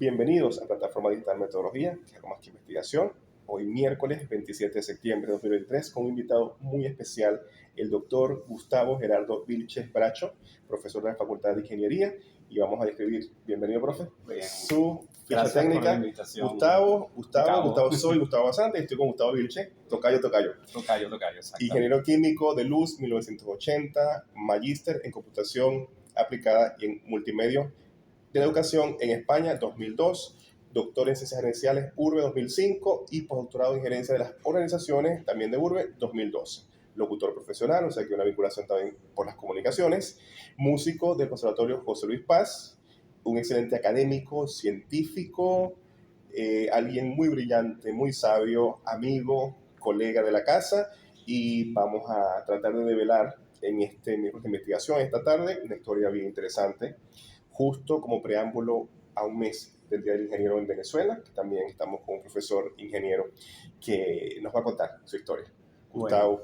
Bienvenidos a Plataforma Digital Metodología, que es más que investigación. Hoy miércoles 27 de septiembre de 2023 con un invitado muy especial, el doctor Gustavo Gerardo Vilches Bracho, profesor de la Facultad de Ingeniería, y vamos a describir, bienvenido profe, Bien. su ficha Gracias técnica. por la invitación. Gustavo Soy, estoy con Gustavo Vilches, tocayo. Tocayo, exactamente. Ingeniero químico de Luz 1980, magíster en computación aplicada y en multimedia de la educación en España 2002, doctor en ciencias gerenciales URBE 2005 y postdoctorado en gerencia de las organizaciones también de URBE 2012. Locutor profesional, o sea que una vinculación también por las comunicaciones. Músico del Conservatorio José Luis Paz, un excelente académico, científico, alguien muy brillante, muy sabio, amigo, colega de la casa, y vamos a tratar de develar en esta investigación esta tarde una historia bien interesante, justo como preámbulo a un mes del Día del Ingeniero en Venezuela, que también estamos con un profesor ingeniero que nos va a contar su historia. Gustavo.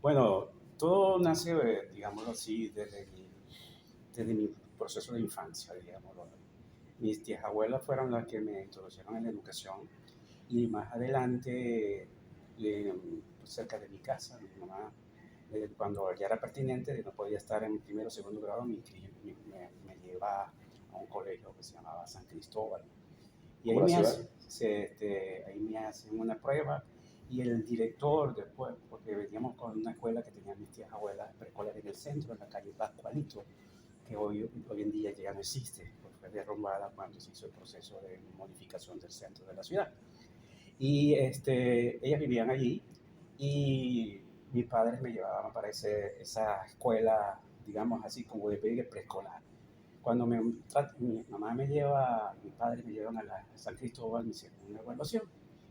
Bueno, todo nace, digámoslo así, desde mi proceso de infancia, digámoslo. Mis tías abuelas fueron las que me introdujeron en la educación y más adelante, cerca de mi casa, mi mamá, cuando ya era pertinente, no podía estar en primero o segundo grado, me lleva a un colegio que se llamaba San Cristóbal. Y ahí ahí me hacen una prueba y el director después, porque veníamos con una escuela que tenía mis tías abuelas, preescolar en el centro, en la calle Pascualito, que hoy en día ya no existe, porque fue derrumbada cuando se hizo el proceso de modificación del centro de la ciudad. Y ellas vivían allí y mis padres me llevaban para esa escuela, digamos así, como de preescolar. Cuando mi mamá me lleva, mis padres me llevan a San Cristóbal, me hicieron una evaluación.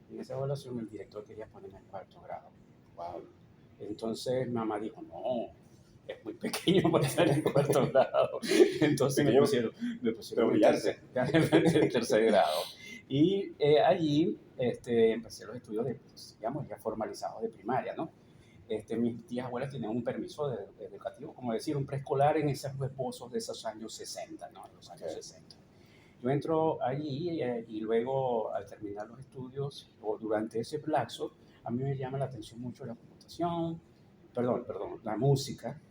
En esa evaluación el director quería ponerme en cuarto grado. Wow. Entonces mi mamá dijo, no, es muy pequeño para estar en cuarto grado. Entonces me pusieron en tercer grado. Y allí empecé los estudios digamos, ya formalizados de primaria, ¿no? Mis tías abuelas tenían un permiso educativo, como decir, un preescolar en esos reposos de esos años 60, ¿no? Los años 60. Yo entro allí y luego, al terminar los estudios, o durante ese lapso, a mí me llama la atención mucho la computación, la música,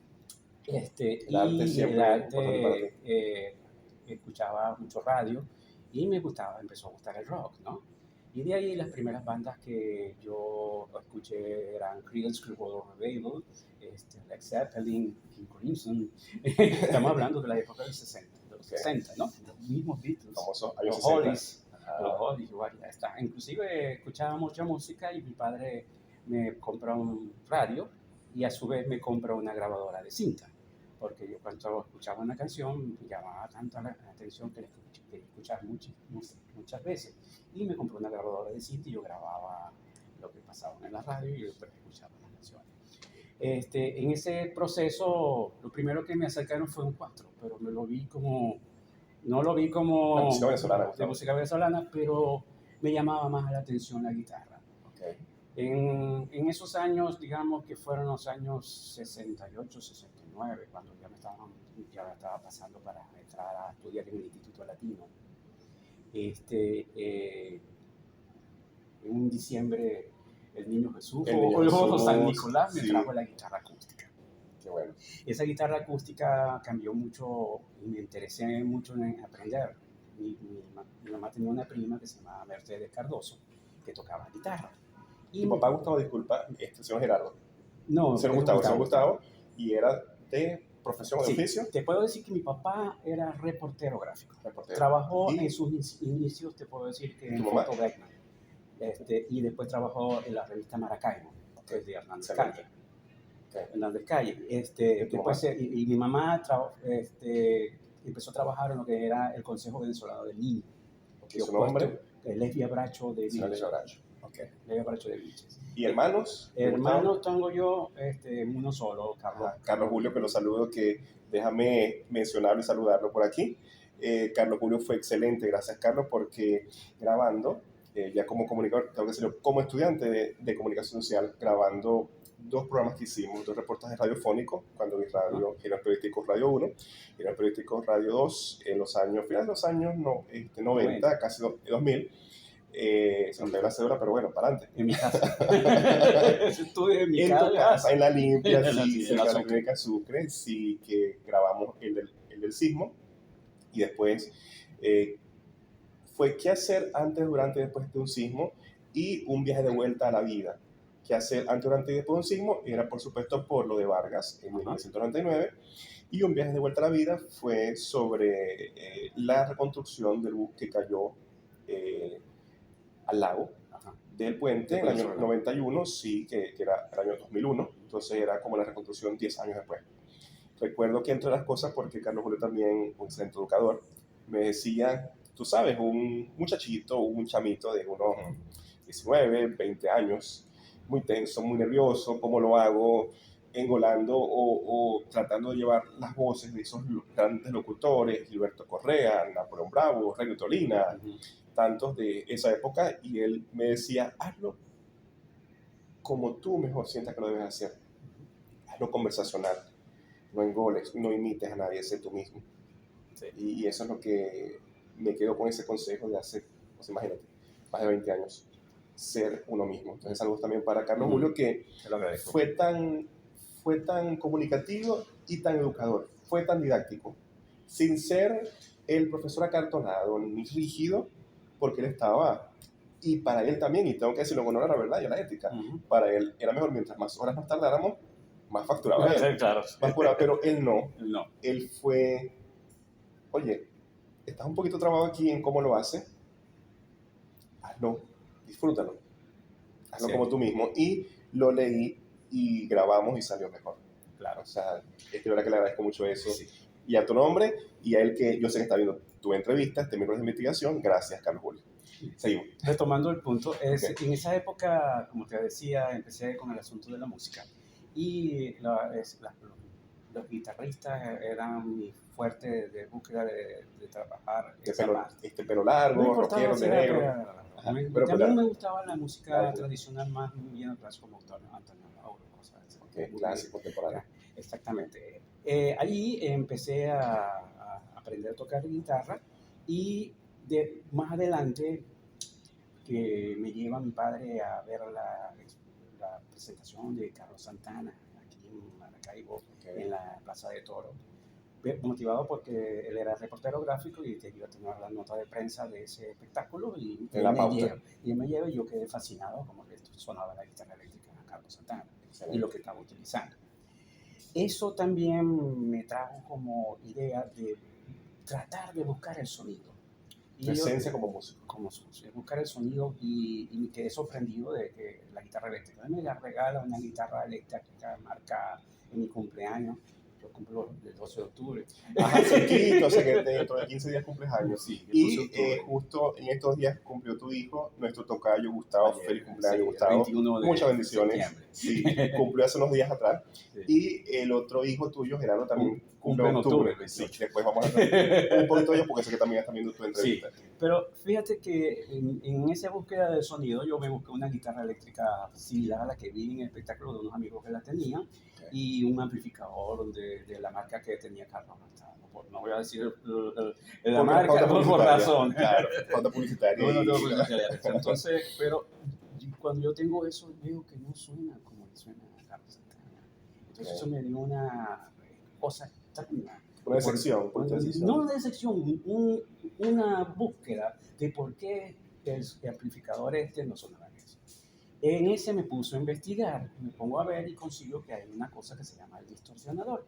el arte siempre importante para ti. Escuchaba mucho radio y empezó a gustar el rock, ¿no? Y de ahí las primeras bandas que yo escuché eran Creedence Clearwater Revival, Led Zeppelin, King Crimson. Estamos hablando de la época del 60, de los 60, ¿no? Los mismos Beatles, los Hollies, ya está. Inclusive escuchaba mucha música y mi padre me compró un radio y a su vez me compró una grabadora de cinta, porque yo cuando escuchaba una canción me llamaba tanto la atención que la quería escuchar muchas veces, y me compré una grabadora de cinta y yo grababa lo que pasaba en la radio y después escuchaba las canciones. En ese proceso lo primero que me acercaron fue un cuatro, pero no lo vi como de música venezolana, pero me llamaba más la atención la guitarra. Okay. En esos años, digamos que fueron los años 68, 69, cuando ya me estaba pasando para entrar a estudiar en el Instituto Latino. En un diciembre, el Niño Jesús, o San Nicolás, me trajo la guitarra acústica. Qué bueno. Esa guitarra acústica cambió mucho y me interesé mucho en aprender. Mi mamá tenía una prima que se llamaba Mercedes Cardoso, que tocaba guitarra. ¿Y tu papá Gustavo, disculpa, señor Gerardo? No, señor Gustavo, y era de profesión, de oficio. Te puedo decir que mi papá era reportero gráfico. Trabajó en sus inicios, te puedo decir que en Foto Beckman. Y después trabajó en la revista Maracaibo, que es de Hernández Calle. Hernández Calle. Después, y mi mamá empezó a trabajar en lo que era el Consejo Venezolano del Niño. ¿Su nombre? Lesbia Bracho de Vilches. Lesbia Bracho de Vilches. ¿Y hermanos? Hermanos tengo yo, uno solo, Carlos Julio, que lo saludo, que déjame mencionarlo y saludarlo por aquí. Carlos Julio fue excelente, gracias Carlos, porque grabando, ya como comunicador, tengo que decirlo, como estudiante de comunicación social, grabando 2 programas que hicimos, 2 reportajes radiofónicos, cuando mi radio era periodístico Radio 1, era periodístico Radio 2, en los años, finales de los años 90, casi 2000. Se nos cae la cédula, pero bueno, para adelante. En mi casa. Estuve en mi En tu casa, en la limpia, sí, cerca de la Sucre. clínica Sucre, sí, que grabamos el del sismo. Y después fue qué hacer antes, durante y después de un sismo, y un viaje de vuelta a la vida. Qué hacer antes, durante y después de un sismo era, por supuesto, por lo de Vargas en 1999. Y un viaje de vuelta a la vida fue sobre la reconstrucción del bus que cayó al lago del puente en el año 91, sí, que era el año 2001. Entonces era como la reconstrucción 10 años después. Recuerdo que entre las cosas, porque Carlos Julio también, un excelente educador, me decía, tú sabes, un muchachito, un chamito de unos 19, 20 años, muy tenso, muy nervioso, ¿cómo lo hago? Engolando o tratando de llevar las voces de esos grandes locutores, Gilberto Correa, Napoleón Bravo, Rey Tolina, tantos de esa época, y él me decía, hazlo como tú mejor sientas que lo debes hacer, hazlo conversacional, no engoles, no imites a nadie, sé tú mismo. Sí. Y eso es lo que me quedo con ese consejo de hace, pues imagínate, más de 20 años, ser uno mismo. Entonces saludos también para Carlos Julio, que fue tan comunicativo y tan educador, fue tan didáctico, sin ser el profesor acartonado ni rígido, porque él estaba, y para él también, y tengo que decirlo con honor a la verdad y a la ética, para él era mejor, mientras más horas nos tardáramos, más facturaba él, claro. más curado, pero él no. No. Él fue, oye, estás un poquito trabado aquí en cómo lo hace, hazlo, disfrútalo, hazlo como tú mismo, y lo leí y grabamos y salió mejor. Claro, o sea, es de verdad que le agradezco mucho eso, y a tu nombre, y a él que yo sé que está viendo tu entrevista, este miembro de investigación, gracias, Carlos Julio. Seguimos. Retomando el punto, en esa época, como te decía, empecé con el asunto de la música. Y los guitarristas eran mi fuerte de búsqueda de trabajar. Este pelo largo, no rockero, de negro. También me gustaba la música tradicional, más bien atrás, como Antonio Lauro, cosas así. Clásico, contemporáneo. Exactamente. Ahí empecé a aprender a tocar guitarra, y más adelante que me lleva mi padre a ver la presentación de Carlos Santana aquí en Maracaibo, en la Plaza de Toro, motivado porque él era reportero gráfico y iba a tener la nota de prensa de ese espectáculo, y me lleva, y yo quedé fascinado como que sonaba la guitarra eléctrica a Carlos Santana y lo que estaba utilizando. Eso también me trajo como idea de tratar de buscar el sonido. La esencia como músico. Buscar el sonido, y me quedé sorprendido de que la guitarra eléctrica. Me la regala una guitarra eléctrica marcada en mi cumpleaños. Yo cumplo el 12 de octubre. Ajá, cerquito, o sea que dentro de 15 días cumples años. Sí, y justo en estos días cumplió tu hijo, nuestro tocayo Gustavo. Feliz cumpleaños, Gustavo. Muchas bendiciones. Sí, cumplió hace unos días atrás. Sí. Y el otro hijo tuyo, Gerardo, también cumple en octubre. Sí, después vamos a hablar un poquito de ellos, porque sé que también están viendo tu entrevista. Sí, pero fíjate que en esa búsqueda de sonido yo me busqué una guitarra eléctrica similar a la que vi en el espectáculo de unos amigos que la tenían, y un amplificador de la marca que tenía Carlos. No voy a decir la marca por razón. Claro, pauta publicitaria. Entonces, pero cuando yo tengo eso, veo que no suena como suena Carlos Santana. Entonces eso me dio una cosa extraña. Una decepción. No una decepción, una búsqueda de por qué el amplificador no sonaba eso. En ese me puso a investigar, me pongo a ver y consigo que hay una cosa que se llama el distorsionador.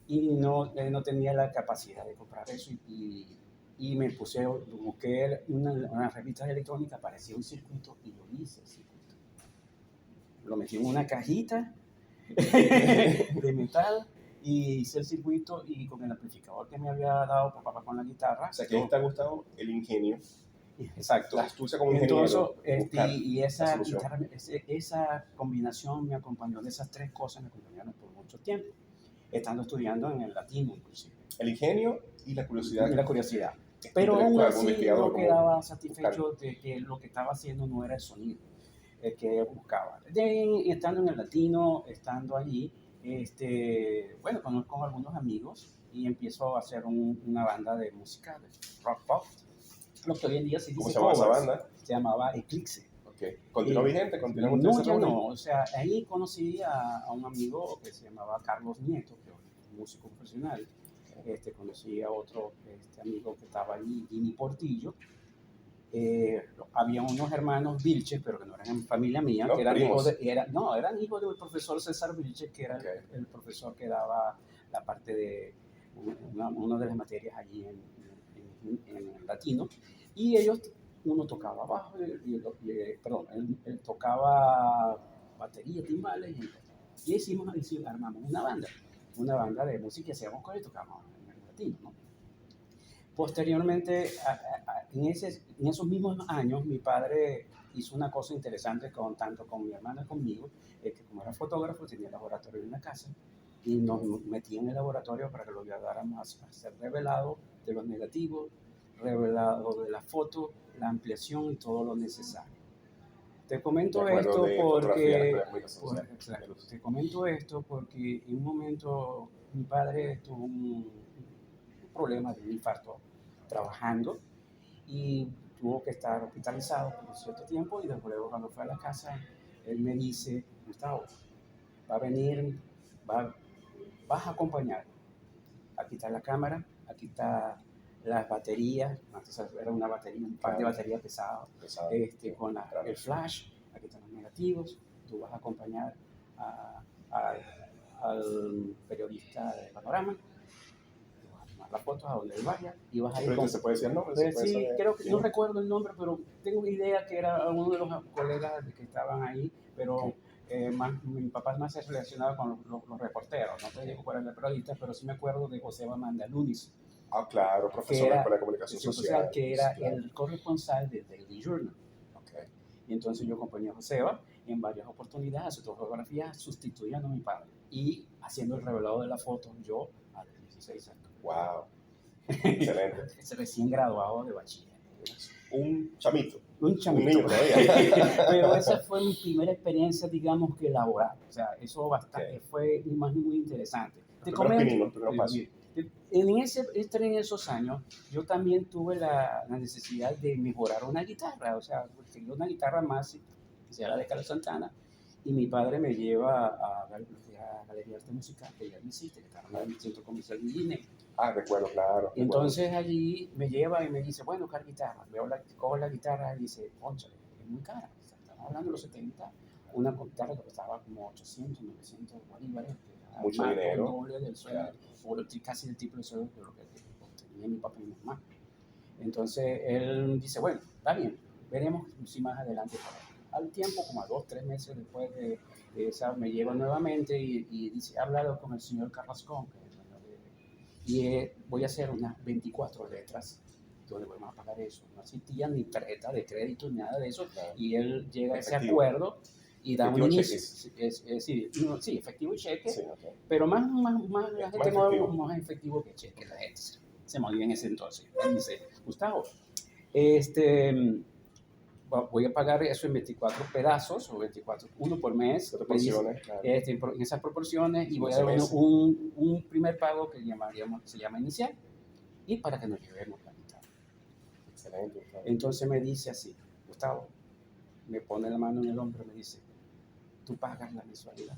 Y no tenía la capacidad de comprar eso, y me busqué una revista electrónica, aparecía un circuito y lo hice el circuito. Lo metí en una cajita de metal y hice el circuito, y con el amplificador que me había dado papá con la guitarra. O sea, que te ha gustado el ingenio. Exacto. La astucia como ingeniero. Y esa guitarra, esa combinación me acompañó, de esas tres cosas me acompañaron por mucho tiempo, estando estudiando en el latino inclusive. El ingenio y la curiosidad. Pero aún así no quedaba satisfecho de que lo que estaba haciendo no era el sonido. que buscaba. Estando en el Latino, estando allí, bueno, conozco a algunos amigos y empiezo a hacer una banda de música de rock pop, lo que hoy en día se ¿Cómo dice se llama esa covers. banda? Se llamaba Eclipse. Okay. ¿Continúa vigente? ¿Continúan No, ustedes ya reunidos? no. O sea, ahí conocí a un amigo que se llamaba Carlos Nieto, que es un músico profesional. Conocí a otro amigo que estaba allí, Jimmy Portillo. Había unos hermanos Vilches, pero que no eran familia mía, ¿No? que eran Primos. eran hijos del profesor César Vilches, que era Okay. el profesor que daba la parte de una de las materias allí en latino. Y ellos, uno tocaba bajo, perdón, él tocaba batería, timbales, y armamos una banda de música y hacíamos cosas y tocábamos en el latino, ¿no? Posteriormente, en esos mismos años, mi padre hizo una cosa interesante tanto con mi hermana y conmigo, que como era fotógrafo, tenía laboratorio en la casa, y nos metía en el laboratorio para que lo ayudáramos a ser revelado de los negativos, revelado de la foto, la ampliación y todo lo necesario. Te comento esto porque, te comento esto porque en un momento mi padre tuvo un problema de un infarto trabajando y tuvo que estar hospitalizado por un cierto tiempo y después cuando fue a la casa él me dice, Gustavo, va a venir, vas a acompañar, aquí está la cámara, aquí está las baterías, antes era una batería, un par de baterías pesadas, con el flash, aquí están los negativos, tú vas a acompañar al periodista de Panorama, las fotos a donde él vaya y vas a ir con... ¿Se puede decir el nombre? Sí, creo que no recuerdo el nombre, pero tengo idea que era uno de los colegas que estaban ahí, pero mi papá más se relacionado con los reporteros, no te digo cuál era el periodista, pero sí me acuerdo de José Mandalunis. Ah, claro, profesor de la Escuela de Comunicación Social. Que era el corresponsal del Daily Journal. Okay. Y entonces yo acompañé a Joseba en varias oportunidades, haciendo fotografías, sustituyendo a mi padre y haciendo el revelado de la foto yo a los 16 años. Wow, excelente. Es recién graduado de bachiller. Un chamito. Un chamito. Un niño todavía. Pero esa fue mi primera experiencia, digamos, que laboral. O sea, eso fue muy interesante. Te comento. En esos años, yo también tuve la necesidad de mejorar una guitarra. O sea, quería una guitarra más, que sea la de Carlos Santana. Y mi padre me lleva a Galería Arte Musical, que ya no existe, que estaba en el Centro Comercial Guinea. Ah, recuerdo, claro. Entonces allí me lleva y me dice, bueno, ¿qué guitarra? Cojo la guitarra y dice, concha, es muy cara. O sea, estamos hablando de los 70, una guitarra que costaba como 800, 900 bolívares. Mucho dinero. Doble del sueldo, o casi el triple del sueldo de lo que tenía mi papá y mi mamá. Entonces él dice, bueno, está bien, veremos si más adelante. Al tiempo, como a 2, 3 meses después de esa, me lleva nuevamente y dice, he hablado con el señor Carrascón, y voy a hacer unas 24 letras donde vamos a pagar eso. No existía ni tarjeta de crédito ni nada de eso. Claro. Y él llega a ese acuerdo y da un inicio. Sí, efectivo y cheque, sí, okay. Pero más la gente más efectivo que cheque. La gente se movía en ese entonces. Él dice, Gustavo, voy a pagar eso en 24 pedazos, o 24, uno por mes, proporciones, claro. En esas proporciones, y voy a dar un primer pago que se llama inicial, y para que nos llevemos la mitad. Excelente. Claro. Entonces me dice así, Gustavo, me pone la mano en el hombro y me dice, ¿tú pagas la mensualidad?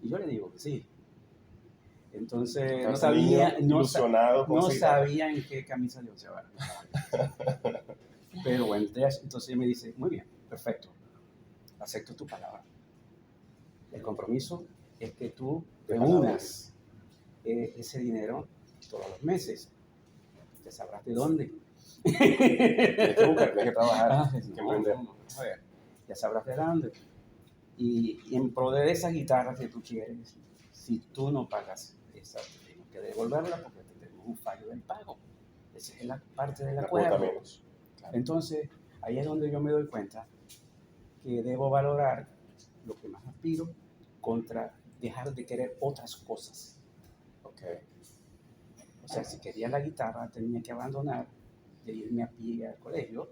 Y yo le digo que sí. Entonces no sabía en qué camisa de once varas. Pero bueno, entonces me dice, muy bien, perfecto, acepto tu palabra. El compromiso es que tú reúnas ese dinero todos los meses. Ya sabrás de dónde. Tienes que buscar, tienes que trabajar, tienes que emprender. A ver, ya sabrás de dónde. Y en pro de esa guitarra que tú quieres, si tú no pagas esa, tenemos que devolverla porque tenemos un fallo del pago. Esa es la parte del acuerdo. Claro. Entonces, ahí es donde yo me doy cuenta que debo valorar lo que más aspiro contra dejar de querer otras cosas. Okay. O sea, si quería la guitarra, tenía que abandonar de irme a pie al colegio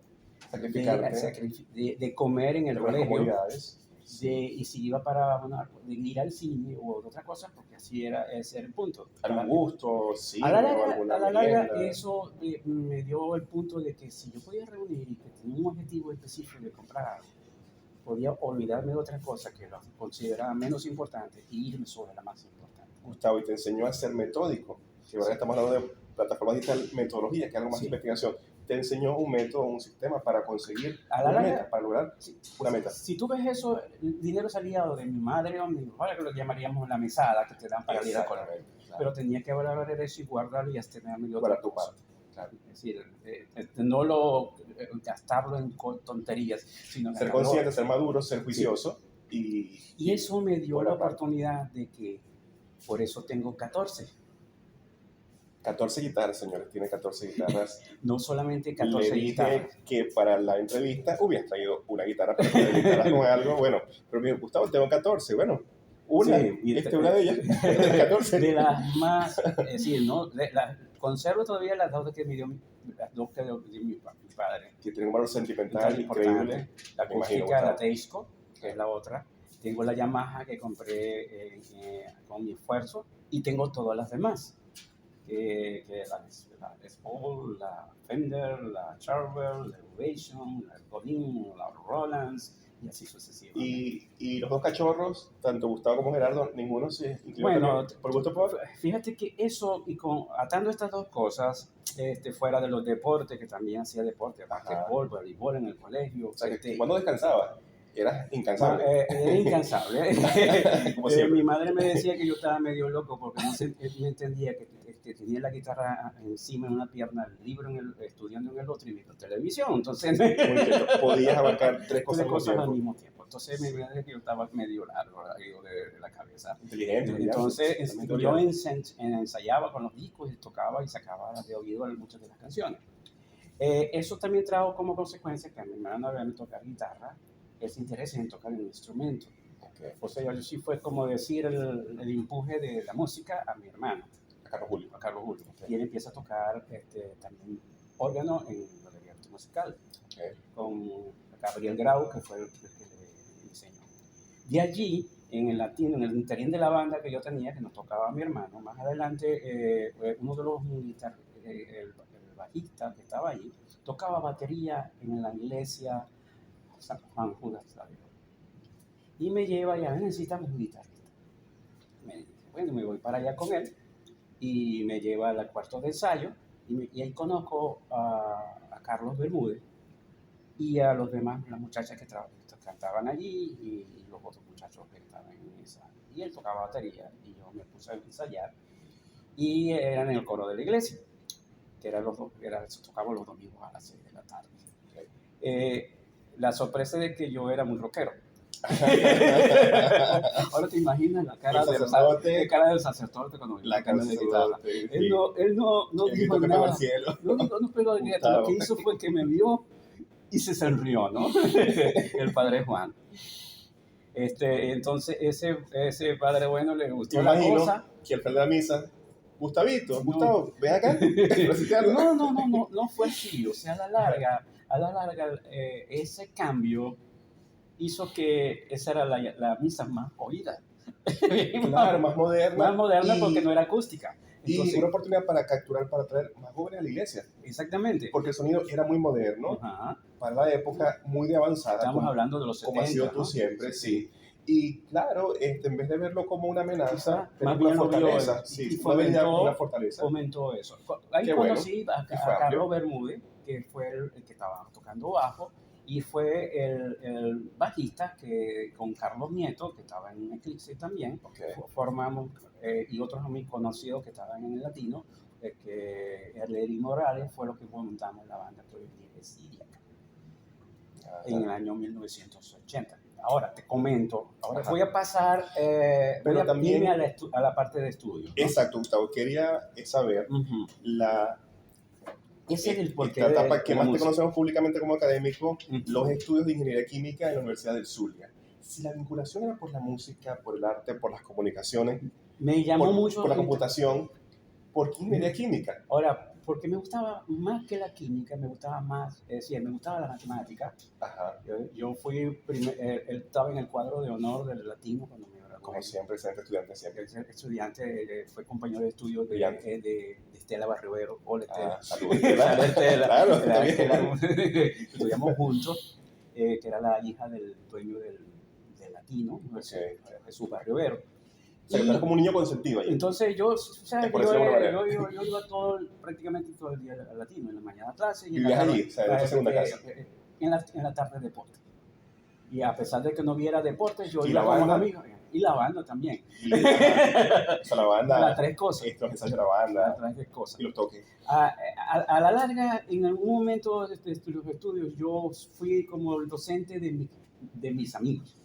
Sacrificarte de comer en el algunas colegio, comodidades. y si iba para de ir al cine o otra cosa, porque así era, ese era el punto. Algún gusto, sí, A la o alguna larga merienda. eso me dio el punto de que si yo podía reunir y que tenía un objetivo específico de comprar algo, podía olvidarme de otra cosa que lo consideraba menos importante y irme sobre la más importante. Gustavo, y te enseñó a ser metódico. Que ahora estamos hablando de plataformas digital, metodología, que es algo más de Sí. investigación. Te enseñó un método, un sistema para conseguir A la una larga, meta, para lograr una meta. Si tú ves eso, el dinero salía o de mi madre o mi papá, que lo llamaríamos la mesada que te dan para ir al colegio. Exactamente, claro. Pero tenía que valorar eso y guardarlo y abstenerme de otra Para tu cosa. parte, claro. Es decir, no lo gastarlo en tonterías, sino Ser ganarlo. consciente, ser maduro, ser juicioso. Sí. Y eso me dio la oportunidad de que, por eso tengo 14. 14 guitarras, señores, tiene 14 guitarras. No solamente 14 Le dije guitarras. que para la entrevista hubieras traído una guitarra, pero la guitarra no es algo bueno. Pero me dijo, Gustavo, tengo 14. Bueno, una, Sí, una de ellas, de 14. De las más, es decir, ¿no? Conservo todavía las dos que me dio las dos que dio mi padre. Que tiene un valor sentimental increíble. La acústica, la Teisco, que es la otra. Tengo la Yamaha que compré con mi esfuerzo y tengo todas las demás. La Les Paul, la Fender, la Charvel, la Ovation, la Godin, la Rolands y así sucesivamente. Y los dos cachorros, tanto Gustavo como Gerardo, ninguno se inclinó Bueno, por gusto por... Fíjate que eso, y atando estas dos cosas, fuera de los deportes, que también hacía deporte, basquetbol, voleibol en el colegio. O sea, ¿cuándo descansaba? Eras incansable. Era incansable. Como siempre. Mi madre me decía que yo estaba medio loco porque no entendía que tenía la guitarra encima en una pierna, el libro estudiando en el otro y viendo televisión. Entonces, podías abarcar tres cosas al mismo tiempo. Entonces me decía que yo estaba medio largo de la cabeza. Inteligente. Entonces yo ensayaba con los discos y tocaba y sacaba de oído muchas de las canciones. Eso también trajo como consecuencia que a mi hermano me tocar guitarra, ese interés en tocar el instrumento. Okay. O sea, yo sí fue como decir el empuje de la música a mi hermano. A Carlos Julio. Okay. Y él empieza a tocar también órgano en el proyecto musical. Okay. Con Gabriel Grau, que fue el que le enseñó. De allí, en el latino, en el interín de la banda que yo tenía, que nos tocaba a mi hermano, más adelante, uno de los el bajista que estaba allí, tocaba batería en la iglesia San Juan Judas Tadeo. Y me lleva y a ver, necesitamos un guitarrista. Bueno, me voy para allá con él y me lleva al cuarto de ensayo y ahí conozco a Carlos Bermúdez y a los demás, las muchachas que cantaban allí y los otros muchachos que estaban en esa. Y él tocaba batería y yo me puse a ensayar y eran en el coro de la iglesia, que se tocaba los domingos a las 6 de la tarde. La sorpresa de que yo era muy rockero. Ahora te imaginas la cara del sacerdote cuando la cara de guitarra. Él no dijo nada. No pegó el grito. Lo que hizo fue que me vio y se sonrió, ¿no? El padre Juan. Entonces ese padre bueno le gustó la cosa. Que al final de la misa, Gustavo, ven acá. No fue así. O sea, a la larga, ese cambio hizo que esa era la misa más oída. Claro, más moderna. Más moderna porque no era acústica. Entonces, y una oportunidad para traer más jóvenes a la iglesia. Exactamente. Porque el sonido era muy moderno, para la época muy de avanzada. Estamos hablando de los 70. Como has sido tú siempre, sí. Y claro, en vez de verlo como una amenaza, más bien una fortaleza. Y fomentó eso. Ahí conocí a Carlos Bermúdez, que fue el que estaba tocando bajo, y fue el bajista que con Carlos Nieto, que estaba en Eclipse también, formamos, y otros amigos conocidos que estaban en el latino, que Erleri Morales fue lo que montamos la banda que hoy día es Siriaca, en el año 1980. Ahora te comento, voy a pasar, pero también irme a la parte de estudio, ¿no? Exacto, Gustavo, quería saber ese es el porqué esta etapa que más te conocemos públicamente como académico, los estudios de ingeniería química en la Universidad del Zulia. Si la vinculación era por la música, por el arte, por las comunicaciones, me llamó mucho por la computación, ¿por qué ingeniería química? Ahora, porque me gustaba más que la química, me gustaba más, es decir, me gustaba la matemática. Ajá. Yo fui, él estaba en el cuadro de honor del latino cuando me gradué. Como siempre, excelente estudiante siempre. El estudiante fue compañero de estudio Brillante. de Estela Barrivero. Hola, Estela. Saludos, Estela. Claro, está bien. Estudiamos juntos, que era la hija del dueño del latino, Jesús Barrivero. O sea, que tú eres como un niño consentido ahí. Entonces yo, ¿sabes? Yo iba prácticamente todo el día al latino, en la mañana a clase. Y vivías allí, o sea, en tu segunda casa. En la tarde deporte. Y a pesar de que no viera deporte, yo iba con los amigos. Y la banda también. O sea, la banda. Las tres cosas. Los ensayos de la banda. Las tres cosas. Y los toques. A la larga, en algún momento de los estudios, yo fui como el docente de mis amigos.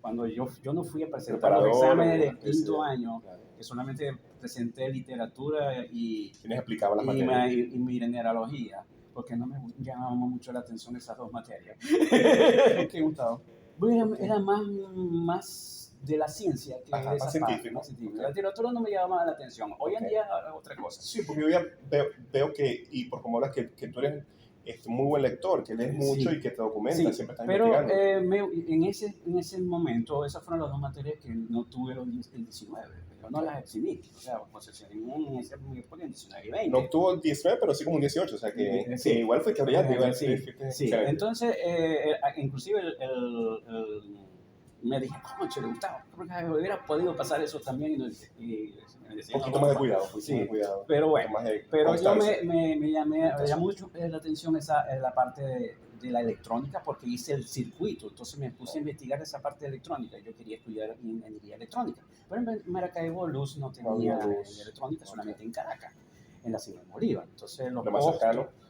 Cuando yo no fui a presentar los exámenes de quinto año, claro, que solamente presenté literatura y mi mineralogía, porque no me llamaban mucho la atención esas dos materias. ¿Qué gustaba? Bueno, era más de la ciencia que de esa parte. ¿No? La literatura no me llamaba la atención. Hoy en día es otra cosa. Sí, porque yo ya veo que, y por cómo hablas, que tú eres muy buen lector, que lees mucho y que te documentas, siempre estás investigando. Pero en ese momento, esas fueron las dos materias que no tuve el 19. Yo no las exhibí. O sea, en ese momento en 19 y 20. No obtuvo 19, pero sí como un 18. O sea que sí, igual fue que brillante. Sí. Entonces, inclusive me dije, ¿cómo le gustaba? Porque hubiera podido pasar eso también. Un poquito más de cuidado. Sí, pero bueno. Pero yo me llamé mucho la atención la parte de la electrónica porque hice el circuito. Entonces me puse a investigar esa parte de electrónica. Yo quería estudiar ingeniería electrónica. Pero en Maracaibo Luz no tenía electrónica, solamente en Caracas, en la Simón Bolívar. Entonces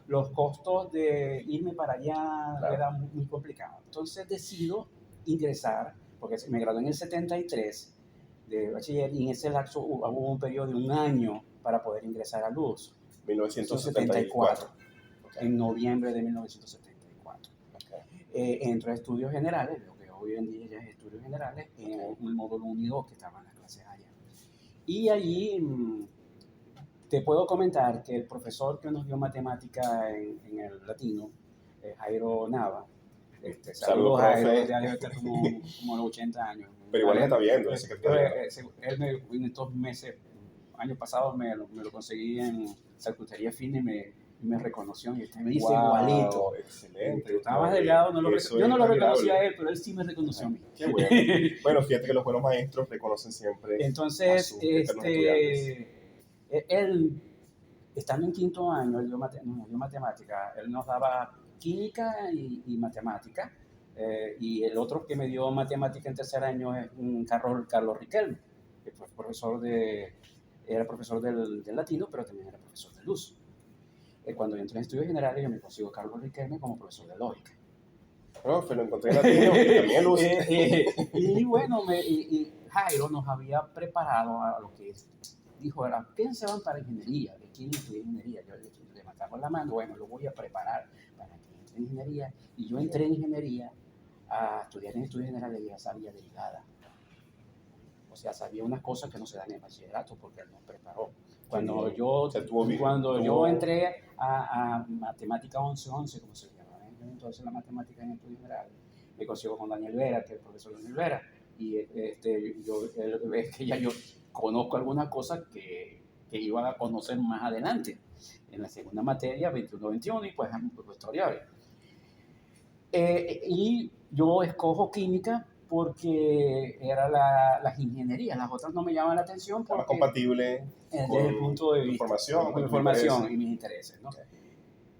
los costos de irme para allá eran muy complicados. Entonces decido ingresar, porque me gradué en el 73 de bachiller y en ese lapso hubo un periodo de un año para poder ingresar a Luz. 1974. En noviembre de 1974. Entro a estudios generales, lo que hoy en día ya es estudios generales, en un módulo unido que estaban las clases allá. Y allí te puedo comentar que el profesor que nos dio matemática en el latino, Jairo Nava, saludos a él, ya debe estar como los 80 años. Pero igual está viendo, él en estos meses, año pasado me lo conseguí en Charcutería Fina y me reconoció y me dice igualito. Excelente. Estaba más delgado, yo no lo reconocí a él, pero él sí me reconoció a mí. Qué bueno. Bueno, fíjate que los buenos maestros reconocen siempre. Entonces, él, estando en quinto año, él dio matemática, él nos daba química y matemática, y el otro que me dio matemática en tercer año es Carlos Riquelme, que fue era profesor del latino, pero también era profesor de luz. Cuando yo entré en estudios generales, yo me consigo Carlos Riquelme como profesor de lógica. Profe, lo encontré en latino y también luz. Y bueno, Jairo nos había preparado a lo que dijo, ¿quiénes se van para ingeniería? ¿De quién estudia ingeniería? Yo le matamos la mano, bueno, lo voy a preparar para que entre en ingeniería. Y yo entré en ingeniería a estudiar en estudios generales y ya sabía derivada. O sea, sabía unas cosas que no se dan en el bachillerato porque él nos preparó. Cuando yo entré a matemática 11-11, como se llama, entonces la matemática en estudios generales, me consigo con Daniel Vera, que es el profesor Daniel Vera, y es que ya yo conozco algunas cosas que iba a conocer más adelante, en la segunda materia, 21-21, y pues posterior. Y yo escojo química porque era las ingenierías, las otras no me llaman la atención porque más compatible desde el punto de vista de formación y mis intereses, ¿no?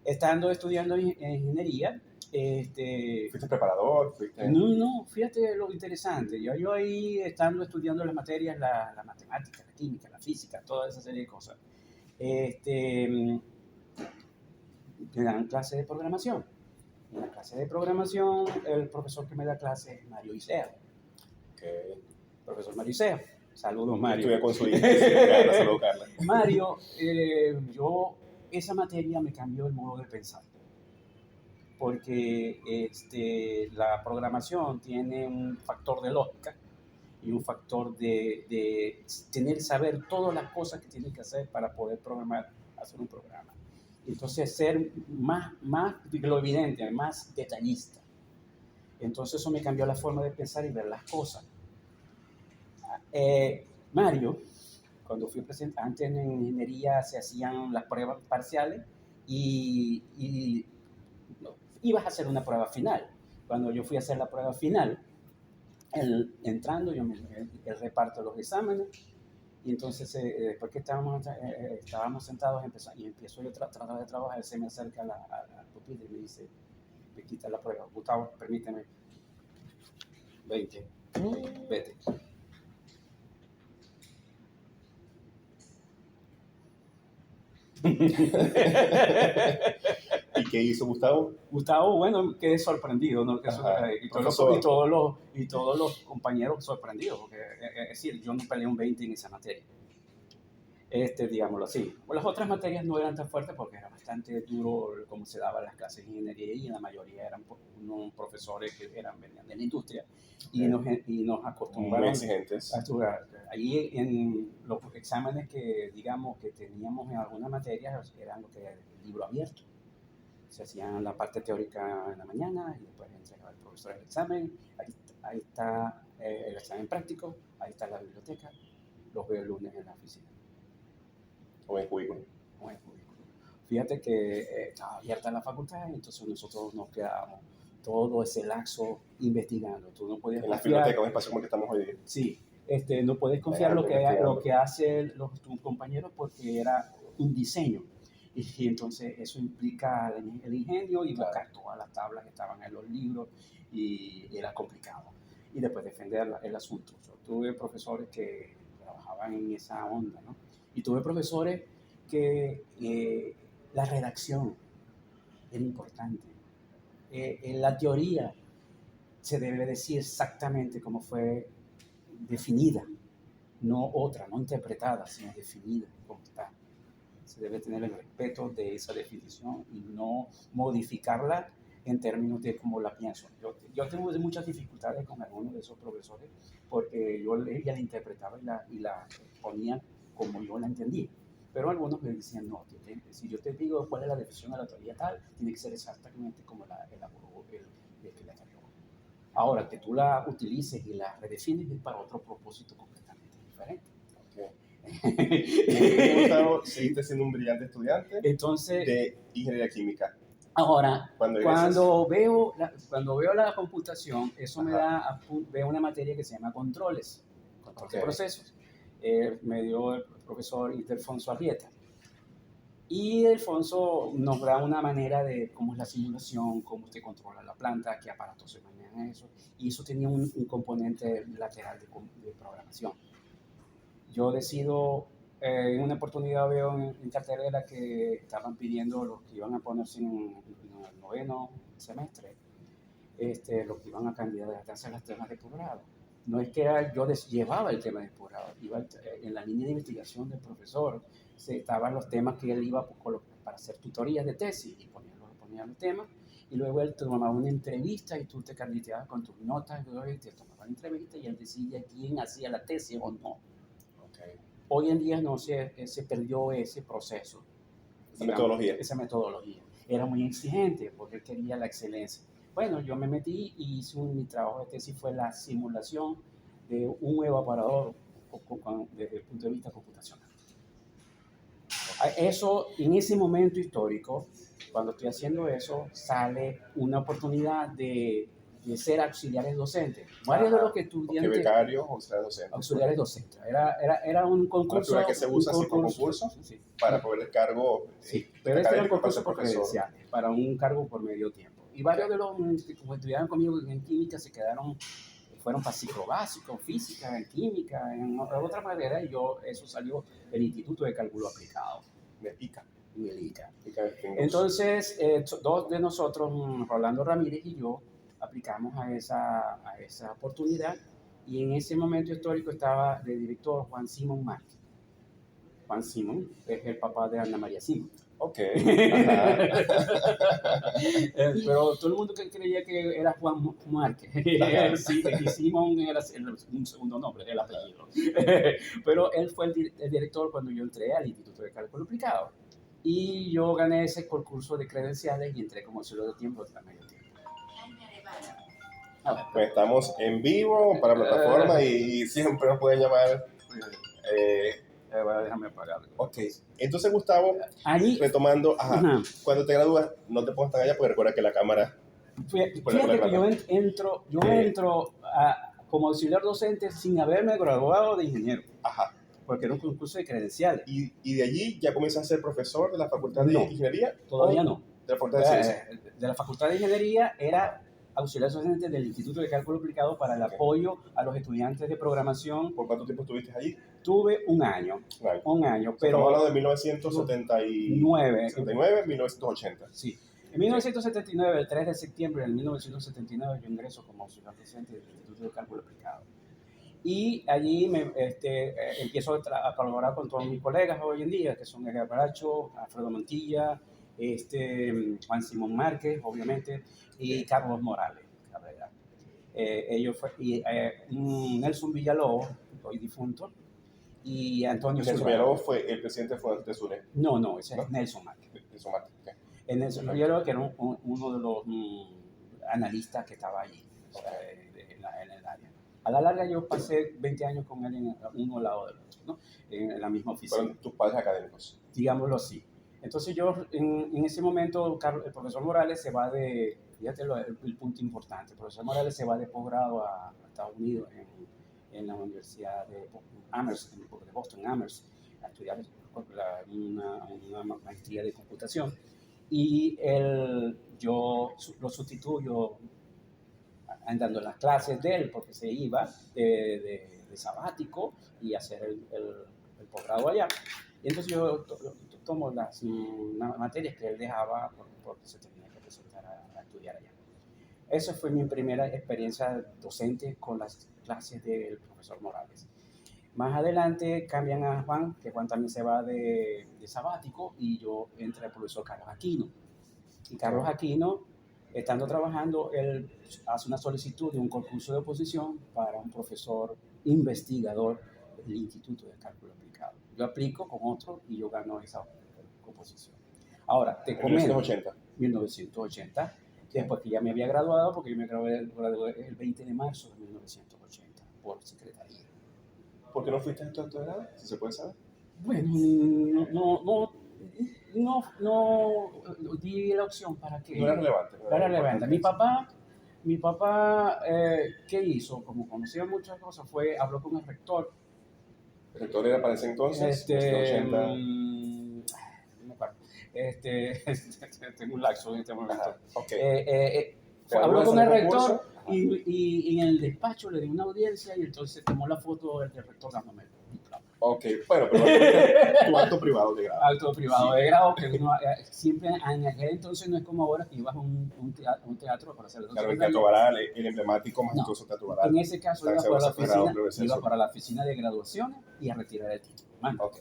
Estando estudiando ingeniería, ¿fuiste preparador? No, fíjate lo interesante. Yo ahí, estando estudiando las materias, la matemática, la química, la física, toda esa serie de cosas, me dan clase de programación. En la clase de programación, el profesor que me da clase es Mario Isea. Profesor Mario Isea. Saludos, Mario. Estudia con su hija. Saludos, Carla. Mario, esa materia me cambió el modo de pensar. Porque la programación tiene un factor de lógica y un factor de saber todas las cosas que tienes que hacer para poder programar hacer un programa. Entonces, ser más de lo evidente, más detallista. Entonces, eso me cambió la forma de pensar y ver las cosas. Mario, cuando fui presidente, antes en ingeniería se hacían las pruebas parciales y no, ibas a hacer una prueba final. Cuando yo fui a hacer la prueba final, entrando, él reparto los exámenes y entonces después que estábamos sentados y empiezo yo a tratar de trabajar, él se me acerca al pupitre y me dice, me quita la prueba. Gustavo, permíteme, 20, vete. ¿Y qué hizo Gustavo? Gustavo, bueno, quedé sorprendido, ¿no? Y todos los compañeros sorprendidos, porque es decir, yo no peleé un 20 en esa materia. Digámoslo así. Las otras materias no eran tan fuertes porque era bastante duro como se daban las clases de ingeniería y la mayoría eran unos profesores que venían de la industria y nos acostumbraron muy exigentes a estudiar. Ahí en los exámenes que, digamos, que teníamos en algunas materias eran lo que era el libro abierto. Se hacían la parte teórica en la mañana y después entregaba el profesor el examen. Ahí está el examen práctico, ahí está la biblioteca. Los veo el lunes en la oficina. o en currículum. Fíjate que estaba abierta la facultad, entonces nosotros nos quedábamos todo ese lapso investigando. Tú no podías en la confiar, biblioteca, un espacio como el que estamos hoy día. Sí, no puedes confiar lo que hacen tus compañeros porque era un diseño. Y entonces eso implica el ingenio y buscar todas las tablas que estaban en los libros y era complicado. Y después defender el asunto. Yo tuve profesores que trabajaban en esa onda, ¿no? Y tuve profesores que la redacción era importante. En la teoría se debe decir exactamente cómo fue definida, no otra, no interpretada, sino definida como está. Se debe tener el respeto de esa definición y no modificarla en términos de cómo la pienso. Yo tengo muchas dificultades con algunos de esos profesores porque yo ella la interpretaba y la ponía como yo la entendía. Pero algunos me decían, no, si yo te digo cuál es la definición de la teoría tal, tiene que ser exactamente como la elaboró el que la creó. Ahora, que tú la utilices y la redefines es para otro propósito completamente diferente. Gustavo, seguiste siendo un brillante estudiante de ingeniería química. Ahora, cuando veo la computación, eso veo una materia que se llama controles de procesos. Me dio el profesor Ildefonso Arrieta. Y Ildefonso nos da una manera de cómo es la simulación, cómo se controla la planta, qué aparatos se manejan eso. Y eso tenía un componente lateral de programación. Yo decido, en una oportunidad veo en cartelera que estaban pidiendo los que iban a ponerse en el noveno semestre, los que iban a candidatarse a las temas de posgrado. No es que yo llevaba el tema de posgrado, iba en la línea de investigación del profesor, estaban los temas que él iba para hacer tutorías de tesis y ponía los temas, y luego él tomaba una entrevista y tú te candidatabas con tus notas, y te tomaba la entrevista y él decidía quién hacía la tesis o no. Hoy en día no se perdió ese proceso. Esa metodología. Era muy exigente porque él quería la excelencia. Bueno, yo me metí y hice mi trabajo de tesis fue la simulación de un evaporador desde el punto de vista computacional. Eso, en ese momento histórico, cuando estoy haciendo eso, sale una oportunidad de ser auxiliares docentes. Varios de los que estudiantes... becarios, auxiliares docentes. Era un concurso... ¿Una que se usa así como concurso? Sí. Para poder el cargo... Sí, pero este era un concurso preferencial para un cargo por medio tiempo. Y varios de los que estudiaron conmigo en química fueron para psicobásico, física, en química, en otra manera, y eso salió del Instituto de Cálculo Aplicado. De ICA. Entonces, dos de nosotros, Rolando Ramírez y yo, aplicamos a esa oportunidad y en ese momento histórico estaba de director Juan Simón Márquez. Juan Simón es el papá de Ana María Simón. Pero todo el mundo creía que era Juan Márquez. Sí, y Simón era un segundo nombre, el apellido. Pero él fue el director cuando yo entré al Instituto de Cálculo Aplicado. Y yo gané ese concurso de credenciales y entré como auxiliar de tiempo hasta medio tiempo. A ver, Pues estamos en vivo para plataforma y siempre nos pueden llamar. Déjame apagarlo. Ok, entonces Gustavo, Allí, retomando, ajá. cuando te gradúas, no te pongas tan allá porque recuerda que la cámara... Fíjate que yo entro como auxiliar docente sin haberme graduado de ingeniero. Ajá. Porque era un concurso de credenciales. ¿Y de allí ya comienzas a ser profesor de la Facultad de No, Ingeniería? Todavía no. ¿De la Facultad de Ciencias? De la Facultad de Ingeniería era auxiliar docente del Instituto de Cálculo Aplicado para el apoyo a los estudiantes de programación. ¿Por cuánto tiempo estuviste allí? Tuve un año, pero... Estamos hablando de 1979, 1980. Sí. En 1979, el 3 de septiembre de 1979, yo ingreso como auxiliar docente del Instituto de Cálculo Aplicado. Y allí empiezo a colaborar con todos mis colegas hoy en día, que son Edgar Baracho, Alfredo Mantilla, Juan Simón Márquez, obviamente, y Carlos Morales. Nelson Villalobos, hoy difunto, y Antonio Nelson Villalobos fue el presidente de SUNE. No, ese es Nelson Márquez. Nelson Márquez, okay. Nelson Villalobos, que era uno de los analistas que estaba allí, en el área. A la larga yo pasé 20 años con él uno al lado del otro, ¿no? En la misma oficina. Fueron tus padres académicos. Digámoslo así. Entonces yo, en ese momento, el profesor Morales se va de, fíjate el punto importante, el profesor Morales se va de posgrado a Estados Unidos en la Universidad de Boston, Amherst, a estudiar una maestría de computación. Y yo lo sustituyo andando en las clases de él, porque se iba de sabático y hacer el posgrado allá. Y entonces yo tomo las materias que él dejaba porque se tenía que presentar a estudiar allá. Esa fue mi primera experiencia docente con las clases del profesor Morales. Más adelante cambian a Juan, que Juan también se va de sabático, y yo entré al profesor Carlos Aquino. Y Carlos Aquino, estando trabajando, él hace una solicitud de un concurso de oposición para un profesor investigador del Instituto de Cálculo Aplicado. Yo aplico con otro y yo gano esa oposición. Ahora, te comento. 1980. Después que ya me había graduado, porque yo me gradué el 20 de marzo de 1980 por secretaría. ¿Por qué no fuiste a tu grado? Si se puede saber. Bueno, no di la opción para que... No era relevante. No era relevante. Mi papá, ¿qué hizo? Como conocía muchas cosas, habló con el rector. ¿El rector era para ese entonces? 80. No me acuerdo. Tengo un laxo en este momento. Okay. Habló con el rector y en el despacho le dio una audiencia y entonces tomó la foto del rector dándome el diploma. Ok, bueno, pero tu acto privado de grado. Acto privado de grado, que uno, siempre en aquel entonces no es como ahora que ibas a un teatro para hacer el Claro, el Teatro Baral, el emblemático, majestuoso Teatro Baral. En ese caso iba para la oficina de graduaciones y a retirar el título. Ok.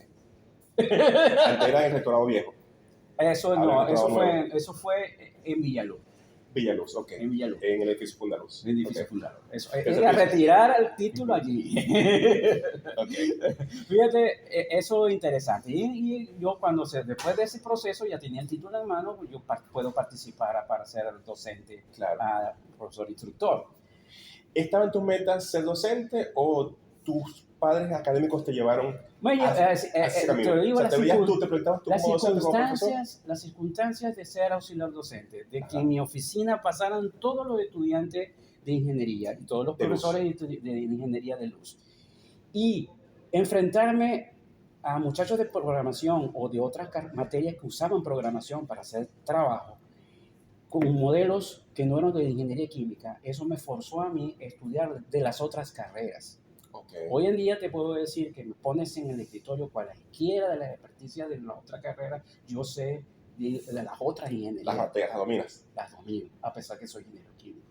Antes era el rectorado viejo. Eso fue en Villaluz. Villaluz, ok. En Villaluz. En el edificio Fundaluz. En el edificio Fundaluz. Era retirar el título allí. Okay. Fíjate, eso es interesante. Y yo después de ese proceso ya tenía el título en mano, yo puedo participar para ser docente, claro. Profesor instructor. ¿Estaba en tus metas ser docente o tus padres académicos te llevaron te digo, las circunstancias de ser auxiliar docente, de que en mi oficina pasaran todos los estudiantes de ingeniería y todos los profesores de ingeniería de luz, y enfrentarme a muchachos de programación o de otras materias que usaban programación para hacer trabajo con modelos que no eran de ingeniería química. Eso me forzó a mí a estudiar de las otras carreras. Okay. Hoy en día te puedo decir que me pones en el escritorio cualquiera de las experticias de la otra carrera, yo sé de las otras ingenierías. Las materias, las dominas. Las domino, a pesar que soy ingeniero químico.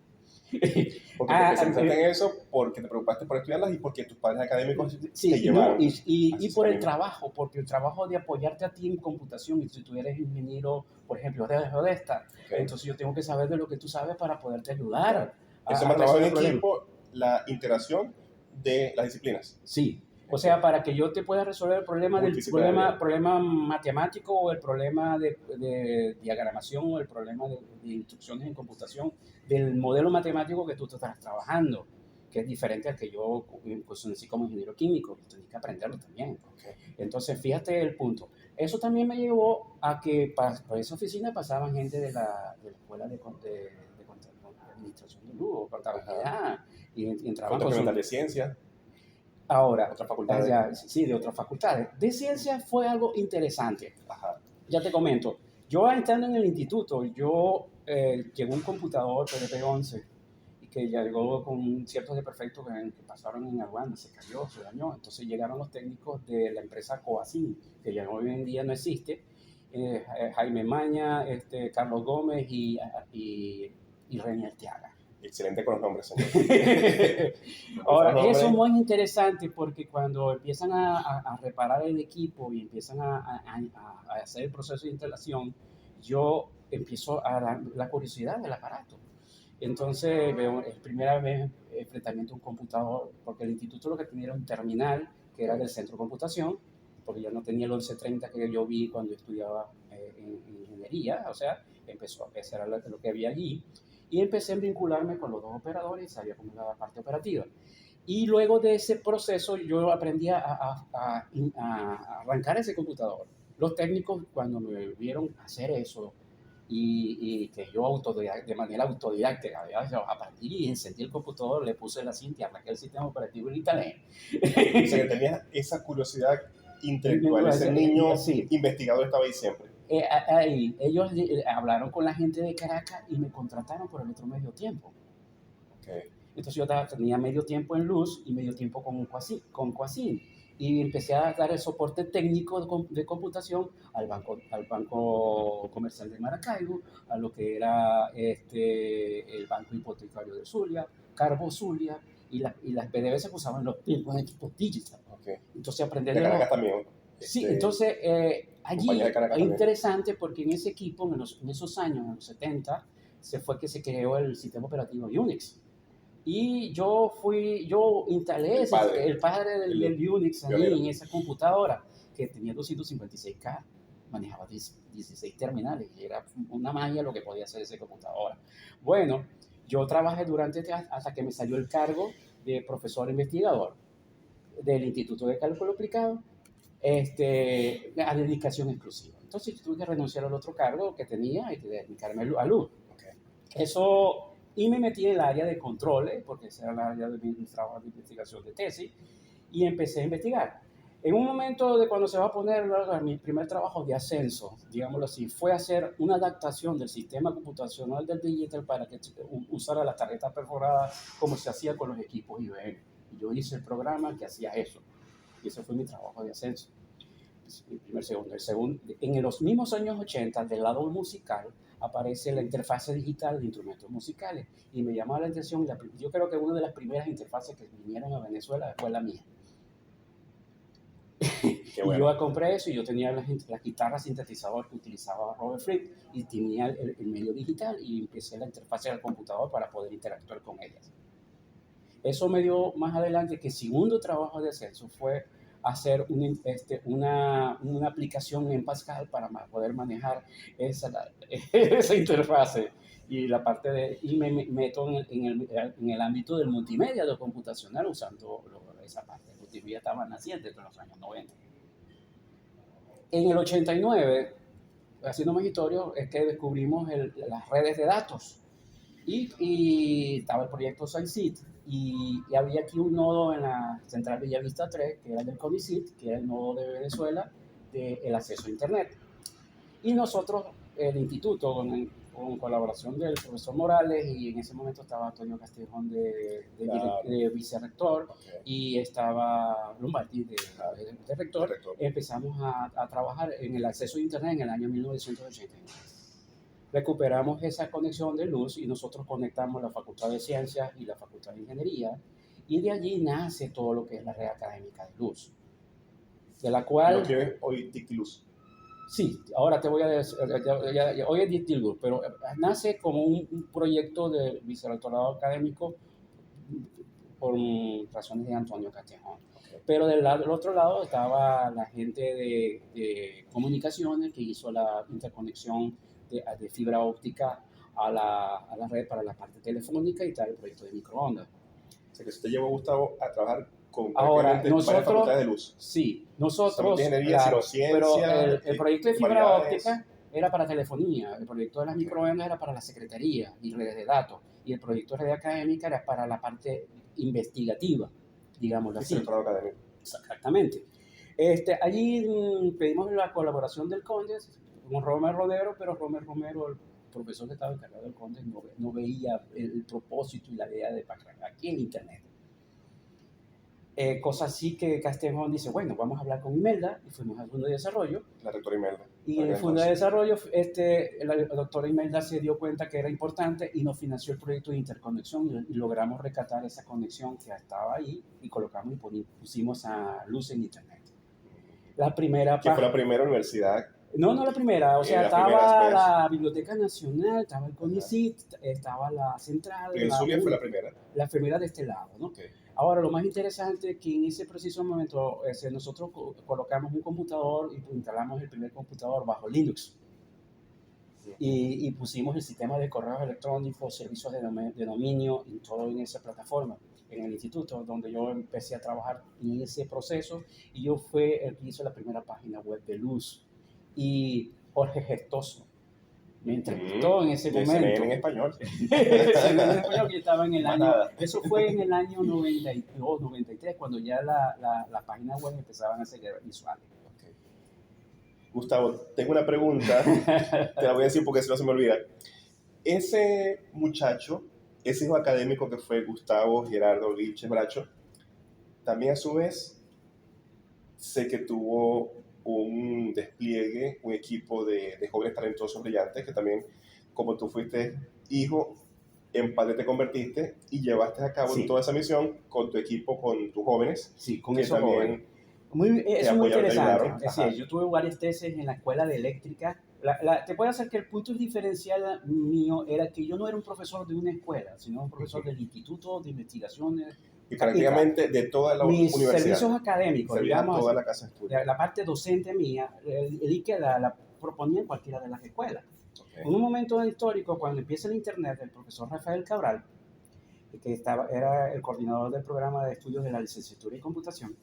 Porque te especializaste en eso, porque te preocupaste por estudiarlas y porque tus padres académicos te llevaron. Y por el trabajo, porque el trabajo de apoyarte a ti en computación, y si tú eres ingeniero, por ejemplo, de esta, entonces yo tengo que saber de lo que tú sabes para poderte ayudar. Eso me trabajo en equipo, la integración de las disciplinas. Sí. O sea, para que yo te pueda resolver el problema problema matemático o el problema de diagramación o el problema de instrucciones en computación del modelo matemático que tú estás trabajando, que es diferente al que yo conocí como ingeniero químico, que tenés que aprenderlo también. Okay. Entonces, fíjate el punto. Eso también me llevó a que por esa oficina pasaban gente de la escuela de administración de luz o contabilidad y entraban con de ciencia. Ahora, otra facultad sí, de otras facultades. De ciencia fue algo interesante. Ajá. Ya te comento. Yo estando en el instituto, llegó un computador PDP-11 y que llegó con ciertos desperfectos que pasaron en Aruanda, se cayó, se dañó. Entonces llegaron los técnicos de la empresa Coacin, que ya hoy en día no existe, Jaime Maña, Carlos Gómez y René Arteaga. Excelente con los nombres, señor. Ahora, eso es muy interesante porque cuando empiezan a reparar el equipo y empiezan a hacer el proceso de instalación, yo empiezo a dar la curiosidad del aparato. Entonces, veo el primera vez enfrentamiento a un computador, porque el instituto lo que tenía era un terminal que era del centro de computación, porque ya no tenía el 1130 que yo vi cuando estudiaba en ingeniería, o sea, eso era lo que había allí. Y empecé a vincularme con los dos operadores y sabía cómo era la parte operativa. Y luego de ese proceso yo aprendí a arrancar ese computador. Los técnicos cuando me vieron hacer eso y que yo de manera autodidacta aprendí y encendí el computador, le puse la cinta, arranqué el sistema operativo y lo instalé. O sea que tenías esa curiosidad intelectual, ese niño investigador estaba ahí siempre. Ellos hablaron con la gente de Caracas y me contrataron por el otro medio tiempo. Okay. Entonces yo tenía medio tiempo en Luz y medio tiempo con Coacin. Y empecé a dar el soporte técnico de computación al Banco Comercial de Maracaibo, a lo que era el Banco Hipotecario de Zulia, Carbo Zulia, y las PDVSA se usaban los equipos digital. Okay. Entonces aprender de Caracas también. Sí, entonces allí es interesante porque en ese equipo, en esos años, en los 70, fue que se creó el sistema operativo Unix. Y yo instalé el padre del Unix ahí en esa computadora que tenía 256K, manejaba 16 terminales y era una magia lo que podía hacer esa computadora. Bueno, yo trabajé hasta que me salió el cargo de profesor investigador del Instituto de Cálculo Aplicado a dedicación exclusiva. Entonces tuve que renunciar al otro cargo que tenía y dedicarme a Luz. Okay. Eso, y me metí en el área de controles, porque ese era el área de mi trabajo de investigación de tesis, y empecé a investigar. En un momento de cuando se va a poner mi primer trabajo de ascenso, digámoslo así, fue hacer una adaptación del sistema computacional del digital para que usara la tarjeta perforada como se hacía con los equipos IBM. Y yo hice el programa que hacía eso. Y ese fue mi trabajo de ascenso. Mi primer segundo. El segundo, en los mismos años 80, del lado musical, aparece la interfase digital de instrumentos musicales. Y me llamaba la atención, yo creo que una de las primeras interfaces que vinieron a Venezuela fue la mía. Y yo compré eso y yo tenía las guitarras sintetizadoras que utilizaba Robert Fripp y tenía el medio digital y empecé la interfase del computador para poder interactuar con ellas. Eso me dio más adelante que el segundo trabajo de ascenso fue hacer una aplicación en Pascal para poder manejar esa interfase y la parte y me meto en el ámbito del multimedia, de computacional, usando esa parte. El multimedia estaba naciente en los años 90. En el 89, haciendo más historia, es que descubrimos las redes de datos y estaba el proyecto SciCit y había aquí un nodo en la central Bellavista 3, que era del CONICIT, que era el nodo de Venezuela del acceso a Internet. Y nosotros, el instituto, con colaboración del profesor Morales, y en ese momento estaba Antonio Castejón de vicerrector, y estaba Lombardi de rector, empezamos a trabajar en el acceso a Internet en el año 1989. Recuperamos esa conexión de Luz y nosotros conectamos la Facultad de Ciencias y la Facultad de Ingeniería, y de allí nace todo lo que es la red académica de Luz, de la cual... Lo que es hoy DICLuz. Sí, ahora te voy a decir, hoy es DICLuz, pero nace como un proyecto de vicerrectorado académico por razones de Antonio Castejón. Ok. Pero del otro lado estaba la gente de comunicaciones que hizo la interconexión de fibra óptica a la red para la parte telefónica y tal, el proyecto de microondas. O sea, que usted llevó a Gustavo a trabajar con Ahora, prácticamente varias facultades de luz. sí, No solamente nosotros, ingeniería, claro, sino pero ciencia, el proyecto de fibra humanidades. óptica era para telefonía, el proyecto de las Ok. microondas era para la secretaría y redes de datos, y el proyecto de red académica era para la parte investigativa, digámoslo Y así. doctorado académico. Exactamente. Allí pedimos la colaboración del Conde con Romer Rodero, pero Romer Romero, el profesor que estaba encargado del Conde, no veía el propósito y la idea de aquí en Internet. Cosa así que Castejón dice, bueno, vamos a hablar con Imelda, y fuimos al Fondo de Desarrollo. La rectora Imelda. Y en el Fondo de Desarrollo, la doctora Imelda se dio cuenta que era importante y nos financió el proyecto de interconexión y logramos rescatar esa conexión que estaba ahí y colocamos y pusimos a luz en Internet. La primera Que fue la primera universidad. No la primera, o sea, la estaba primera, pues. la Biblioteca Nacional, estaba el CONICIT, estaba la Central, Y el Zulia fue la primera. La primera de este lado, ¿no? Okay. Ahora, lo más interesante es que en ese preciso momento nosotros colocamos un computador y instalamos el primer computador bajo Linux. Y pusimos el sistema de correos electrónicos, servicios de dominio y todo en esa plataforma, en el instituto, donde yo empecé a trabajar en ese proceso y yo fui el que hizo la primera página web de Luz. Y Jorge Gestoso me entrevistó en ese momento. CNN en español. CNN en español, que estaba en el año... Eso fue en el año 92, 93, cuando ya la página web empezaban a ser visuales. Okay. Gustavo, tengo una pregunta, te la voy a decir porque si no se me olvida. Ese muchacho, ese hijo académico que fue Gustavo Gerardo Vilches Bracho, también a su vez sé que tuvo un despliegue, un equipo de jóvenes talentosos brillantes que también, como tú fuiste hijo, en padre te convertiste y llevaste a cabo toda esa misión con tu equipo, con tus jóvenes. Sí, con que esos también jóvenes. Eso es muy interesante. Es decir, yo tuve varias tesis en la escuela de eléctrica. Te puedo hacer que el punto diferencial mío era que yo no era un profesor de una escuela, sino un profesor del Instituto de Investigaciones. Y prácticamente de toda la universidad. Mis servicios académicos, digamos, toda la casa de estudio. La parte docente mía, el IKE la proponía en cualquiera de las escuelas. Okay. En un momento histórico, cuando empieza el Internet, el profesor Rafael Cabral, que era el coordinador del programa de estudios de la licenciatura en computación,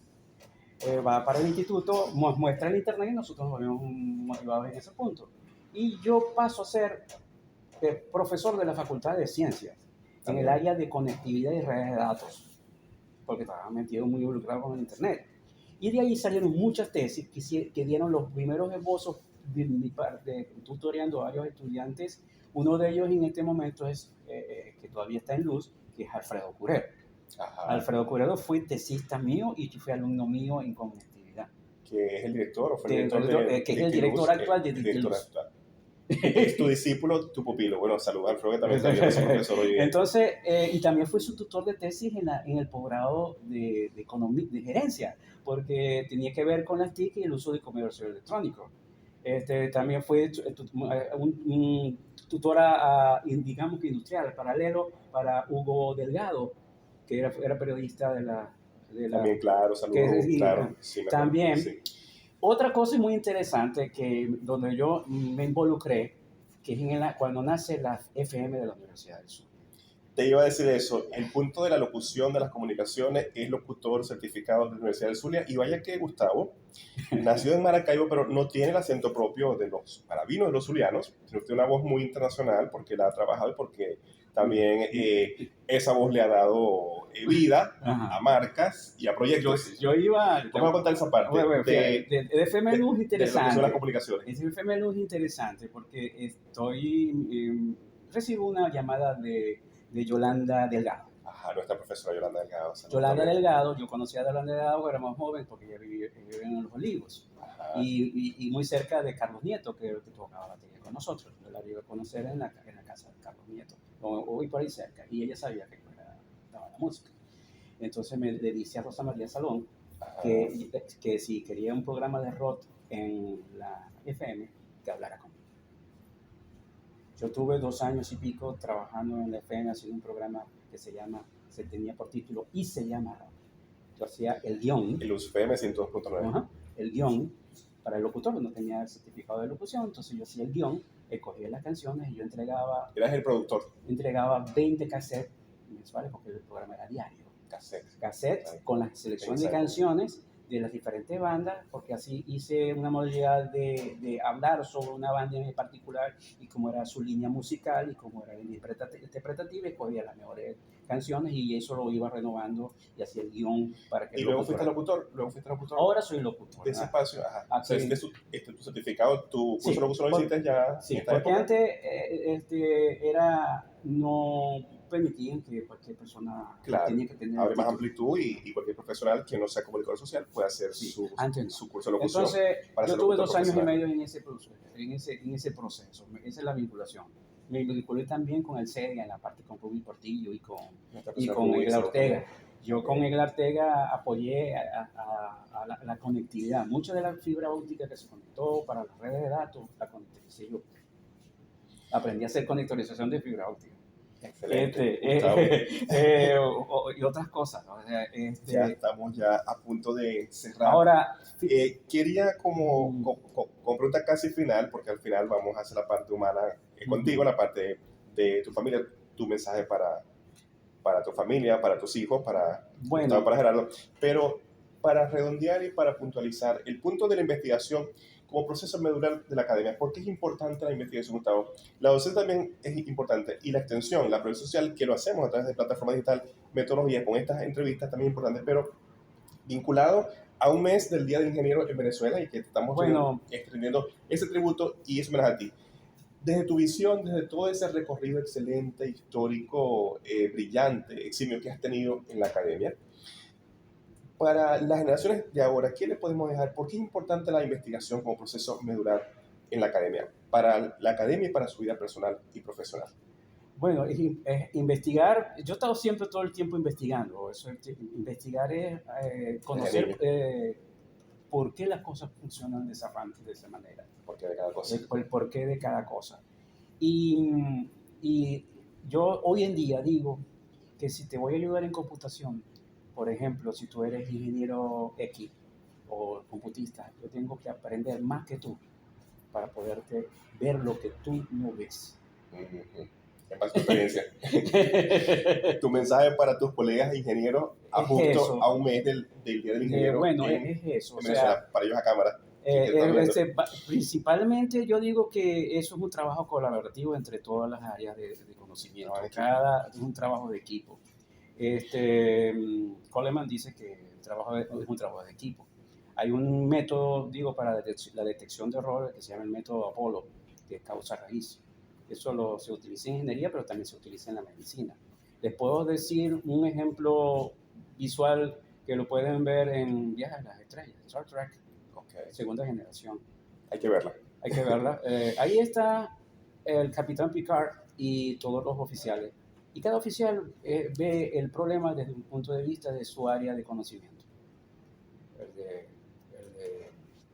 va para el instituto, nos muestra el Internet y nosotros nos vemos motivados en ese punto. Y yo paso a ser profesor de la Facultad de Ciencias, en el área de conectividad y redes de datos, porque estaba metido muy involucrado con el Internet. Y de ahí salieron muchas tesis que dieron los primeros esbozos de mi parte, tutoreando a varios estudiantes. Uno de ellos en este momento es, que todavía está en luz, que es Alfredo Curero. Ajá. Alfredo Curero fue tesista mío y fue alumno mío en conectividad. Que es el director, o fue el director que es el director actual de Dictiluz. Es tu discípulo, tu pupilo. Bueno, saluda a Alfredo, que también también es profesor hoy día. Entonces, y también fue su tutor de tesis en el posgrado de gerencia, porque tenía que ver con las TIC y el uso de comercio electrónico. También fue un tutora, digamos que industrial, paralelo para Hugo Delgado, que era periodista de la... También, claro, saludos, claro. Sí, también... Sí. Otra cosa muy interesante donde yo me involucré, que es cuando nace la FM de la Universidad del Sur. Te iba a decir eso, el punto de la locución de las comunicaciones es locutor certificado de la Universidad del Zulia, y vaya que Gustavo nació en Maracaibo, pero no tiene el acento propio de los maravinos, de los zulianos, sino tiene una voz muy internacional porque la ha trabajado y porque también esa voz le ha dado vida a marcas y a proyectos. Yo iba... Te voy a contar esa parte. De FM Luz interesante. De las comunicaciones. De FM Luz interesante porque recibo una llamada de Yolanda Delgado. Ajá, nuestra profesora Yolanda Delgado. Yolanda Delgado, yo conocía a Yolanda Delgado, era más joven porque ella vivía en Los Olivos. Y muy cerca de Carlos Nieto, que tocaba batería con nosotros. Yo la iba a conocer en la casa de Carlos Nieto, o por ahí cerca, y ella sabía que estaba la música. Entonces le dice a Rosa María Salón que si quería un programa de rock en la FM, que hablara conmigo. Yo tuve 2 años y pico trabajando en la FM haciendo un programa que se llama se tenía por título y se llamaba. Yo hacía el guión. El USFM 102.9. Ajá, el guión para el locutor, no tenía el certificado de locución, entonces yo hacía el guión, cogía las canciones y yo entregaba Eras el productor. 20 cassettes mensuales porque el programa era diario. Cassettes con la selección de canciones de las diferentes bandas, porque así hice una modalidad de hablar sobre una banda en particular y cómo era su línea musical y cómo era interpretativa, y cogía las mejores canciones y eso lo iba renovando y hacía el guión para que... ¿Y luego fuiste locutor? Ahora soy locutor. De ese espacio, ajá. Aquí, tu certificado, tu curso de locución lo hiciste ya. Sí, porque antes no permitían que cualquier persona tenía que tener... Abre más amplitud y cualquier profesional que no sea comunicador social puede hacer su curso de locución. Entonces, yo tuve 2 años y medio en ese proceso. Esa es la vinculación. Me vinculé también con el SEGA en la parte con Rubí Portillo y con Egla Ortega. Yo con Egla Ortega apoyé a la conectividad. Mucha de la fibra óptica que se conectó para las redes de datos la conecté yo. Aprendí a hacer conectorización de fibra óptica. Excelente. Y otras cosas. Ya estamos ya a punto de cerrar. Ahora, quería con pregunta casi final, porque al final vamos a hacer la parte humana contigo, la parte de tu familia, tu mensaje para tu familia, para tus hijos, para Gerardo. Pero para redondear y para puntualizar, el punto de la investigación como proceso medular de la academia. ¿Por qué es importante la investigación, Gustavo? La docencia también es importante y la extensión, la previsión social, que lo hacemos a través de plataforma digital, metodología, con estas entrevistas también importantes, pero vinculado a un mes del Día del Ingeniero en Venezuela y que estamos extendiendo ese tributo y ese homenaje a ti. Desde tu visión, desde todo ese recorrido excelente, histórico, brillante, eximio que has tenido en la academia, para las generaciones de ahora, ¿qué le podemos dejar? ¿Por qué es importante la investigación como proceso medular en la academia? Para la academia y para su vida personal y profesional. Bueno, es investigar. Yo he estado siempre todo el tiempo investigando. Investigar es conocer por qué las cosas funcionan de esa manera. ¿Por qué de cada cosa? El porqué de cada cosa. Y yo hoy en día digo que si te voy a ayudar en computación, por ejemplo, si tú eres ingeniero X o computista, yo tengo que aprender más que tú para poderte ver lo que tú no ves. En base a tu experiencia. Tu mensaje para tus colegas ingenieros justo a un mes del Día del Ingeniero. Es eso. En Venezuela, para ellos a cámara. Principalmente yo digo que eso es un trabajo colaborativo entre todas las áreas de conocimiento. Es un trabajo de equipo. Coleman dice que el trabajo es un trabajo de equipo. Hay un método, para la detección de errores que se llama el método Apolo, que es causa raíz. Eso se utiliza en ingeniería, pero también se utiliza en la medicina. Les puedo decir un ejemplo visual que lo pueden ver en Viajes a las Estrellas, Star Trek, segunda generación. Hay que verla. Ahí está el capitán Picard y todos los oficiales. Y cada oficial ve el problema desde un punto de vista de su área de conocimiento. El de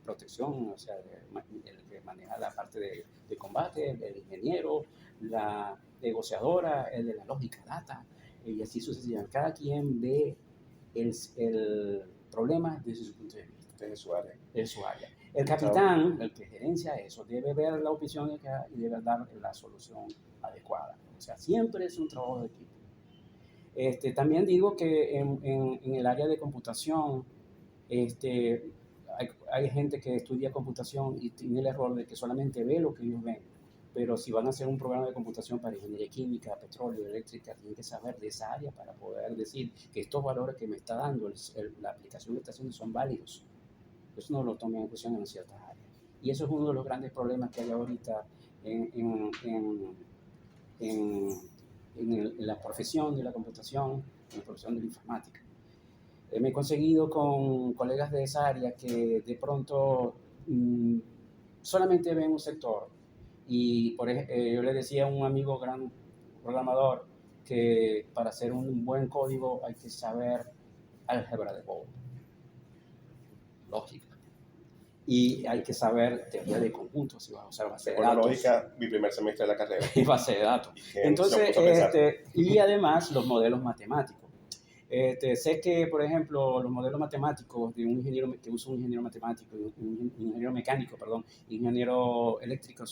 protección, o sea, el que maneja la parte de combate, el ingeniero, la negociadora, el de la lógica data, y así sucesivamente. Cada quien ve el problema desde su punto de vista. Desde su área. El capitán, el que gerencia eso, debe ver la opción y debe dar la solución adecuada. O sea, siempre es un trabajo de equipo. También digo que en el área de computación, hay gente que estudia computación y tiene el error de que solamente ve lo que ellos ven. Pero si van a hacer un programa de computación para ingeniería química, petróleo, eléctrica, tienen que saber de esa área para poder decir que estos valores que me está dando la aplicación que está haciendo son válidos. Eso no lo tomen en cuestión en ciertas áreas. Y eso es uno de los grandes problemas que hay ahorita en la profesión de la computación, en la profesión de la informática. Me he conseguido con colegas de esa área que de pronto solamente ven un sector. Y por ejemplo, yo le decía a un amigo gran programador que para hacer un buen código hay que saber álgebra de Boolean, lógica. Y hay que saber teoría de conjuntos, si vas a usar base de datos. Con lógica, mi primer semestre de la carrera. Y base de datos. Entonces, y además los modelos matemáticos. Sé que, por ejemplo, los modelos matemáticos de un ingeniero que usa un ingeniero matemático, un ingeniero mecánico, perdón, ingeniero eléctrico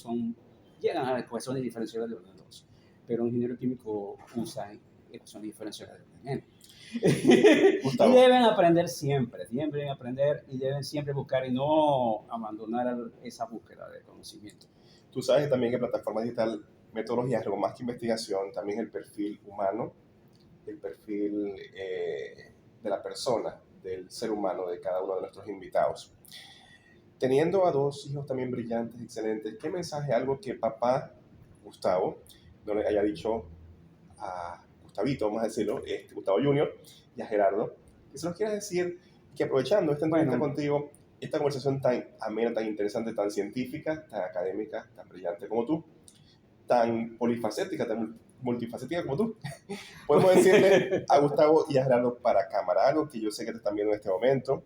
llegan a ecuaciones diferenciales de orden 2, pero un ingeniero químico usa ecuaciones diferenciales de orden n. Y deben aprender siempre deben aprender y deben siempre buscar y no abandonar esa búsqueda de conocimiento. Tú sabes también que plataforma digital, metodología es algo más que investigación, también el perfil humano, el perfil de la persona, del ser humano, de cada uno de nuestros invitados. Teniendo a dos hijos también brillantes, excelentes, ¿qué mensaje, algo que papá, Gustavo, no le haya dicho a Gustavito, vamos a decirlo, Gustavo Junior, y a Gerardo, que se los quieras decir, que aprovechando esta entrevista contigo, esta conversación tan amena, tan interesante, tan científica, tan académica, tan brillante como tú, tan polifacética, tan multifacética como tú, podemos decirle a Gustavo y a Gerardo para cámara algo que yo sé que te están viendo en este momento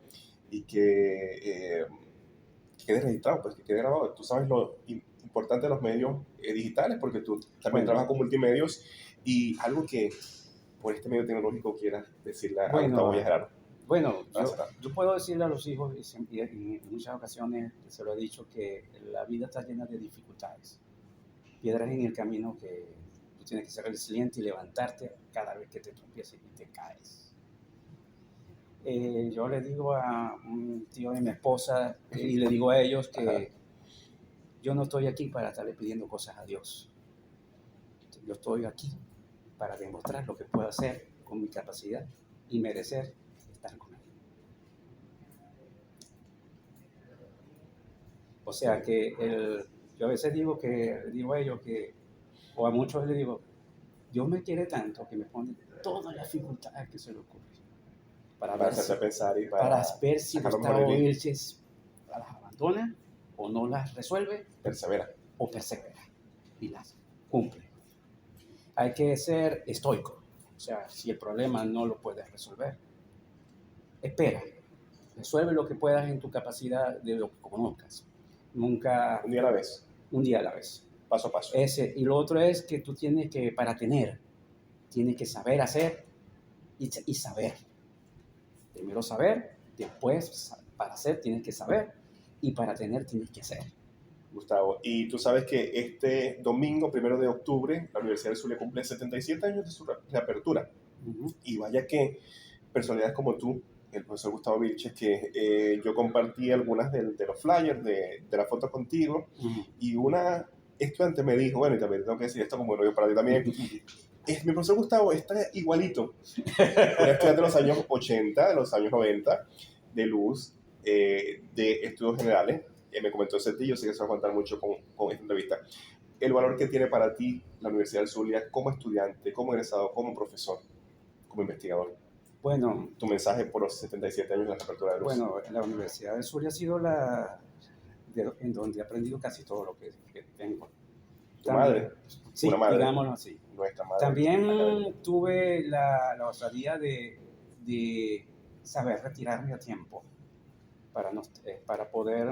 y que quede registrado, pues que quede grabado. Tú sabes lo importante de los medios digitales porque tú también trabajas con multimedios y algo que por este medio tecnológico quieras decirle a Gustavo y a Gerardo. Bueno, yo puedo decirle a los hijos, y en muchas ocasiones se lo he dicho, que la vida está llena de dificultades, piedras en el camino que tú tienes que ser resiliente y levantarte cada vez que te tropiezas y te caes. Yo le digo a un tío de mi esposa y le digo a ellos que yo no estoy aquí para estarle pidiendo cosas a Dios. Yo estoy aquí para demostrar lo que puedo hacer con mi capacidad y merecer estar con él. O sea que yo a veces digo a ellos que, o a muchos les digo, Dios me quiere tanto que me pone todas las dificultades que se le ocurren para hacerte pensar y para ver si Gustavo Vilches las abandona o no las resuelve, persevera y las cumple. Hay que ser estoico. O sea, si el problema no lo puedes resolver, espera, resuelve lo que puedas en tu capacidad de lo que conozcas. Nunca... Un día a la vez. Un día a la vez. Paso a paso. Y lo otro es que tú tienes que, para tener, tienes que saber hacer y saber. Primero saber, después para hacer tienes que saber y para tener tienes que hacer. Gustavo, y tú sabes que este domingo, 1 de octubre, la Universidad del Zulia cumple 77 años de su reapertura. Y vaya que personalidades como tú, el profesor Gustavo Vilches, que yo compartí algunas de los flyers de la foto contigo, y una estudiante me dijo, bueno, y también tengo que decir esto como lo digo para ti también, mi profesor Gustavo está igualito, un estudiante de los años 80, de los años 90, de luz, de estudios generales. Me comentó ese tío, sé que se va a contar mucho con esta entrevista. El valor que tiene para ti la Universidad del Zulia como estudiante, como egresado, como profesor, como investigador. Bueno, tu mensaje por los 77 años de la apertura de luz. Bueno, la Universidad del Zulia ha sido en donde he aprendido casi todo lo que tengo. ¿Tu madre? Sí, una madre, digámoslo así. Nuestra madre. También tuve la osadía de saber retirarme a tiempo para poder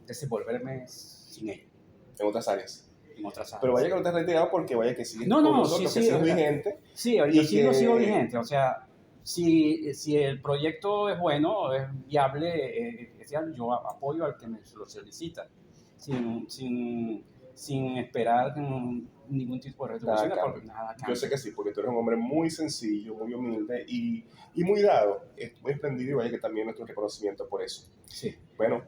desenvolverme sin ello. En otras áreas. En otras áreas. Pero vaya que no te has retirado porque vaya que sigues con nosotros, que sigues vigente. Sí, yo sigo vigente. O sea, si el proyecto es bueno, es viable, yo apoyo al que me lo solicita, sin esperar ningún tipo de retribución, porque nada cambia. Yo sé que sí, porque tú eres un hombre muy sencillo, muy humilde y muy dado, muy espléndido, y vaya que también nuestro reconocimiento por eso. Sí. Bueno,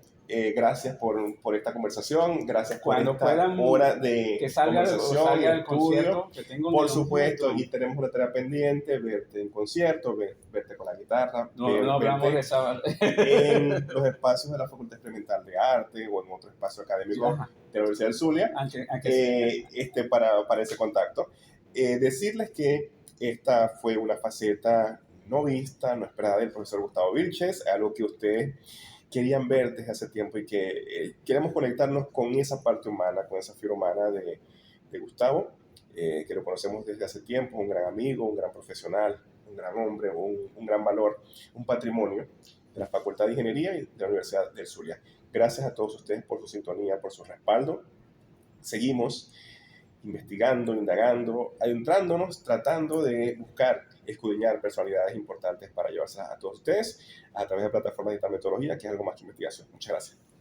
gracias por esta conversación, gracias por Cuando esta hora de que salga, conversación, el concierto, que tengo por supuesto, y tenemos una tarea pendiente, verte en concierto, verte con la guitarra, no hablamos de esa... en los espacios de la Facultad Experimental de Arte o en otro espacio académico de la Universidad del Zulia, para ese contacto. Decirles que esta fue una faceta no vista, no esperada del profesor Gustavo Vilches, algo que ustedes querían ver desde hace tiempo y que queremos conectarnos con esa parte humana, con esa fibra humana de Gustavo, que lo conocemos desde hace tiempo, un gran amigo, un gran profesional, un gran hombre, un gran valor, un patrimonio de la Facultad de Ingeniería y de la Universidad del Zulia. Gracias a todos ustedes por su sintonía, por su respaldo. Seguimos investigando, indagando, adentrándonos, tratando de buscar, escudriñar personalidades importantes para llevarse a todos ustedes a través de plataformas de esta metodología, que es algo más que investigación. Muchas gracias.